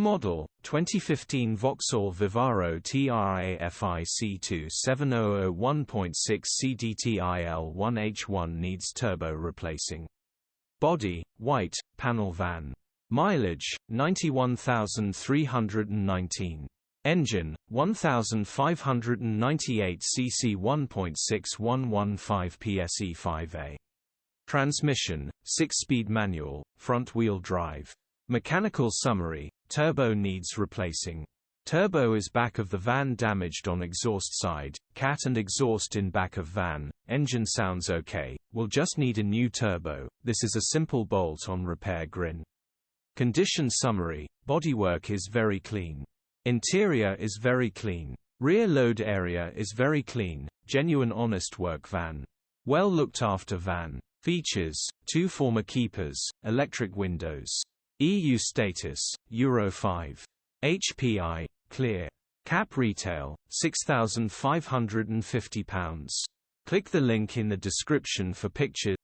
model, 2015 Vauxhall Vivaro TRAFIC 27001.6 CDTI L1H1 needs turbo replacing. Body, white, panel van. Mileage, 91,319. Engine, 1,598 cc 1.6115 PSE 5A. Transmission, 6-speed manual, front-wheel drive. Mechanical summary, turbo needs replacing. Turbo is back of the van damaged on exhaust side, cat and exhaust in back of van, engine sounds okay, will just need a new turbo, this is a simple bolt-on repair grin. Condition summary, bodywork is very clean. Interior is very clean. Rear load area is very clean, genuine honest work van. Well looked after van. Features, 2 former keepers, electric windows. EU status, Euro 5. HPI, clear. Cap retail, £6,550. Click the link in the description for pictures.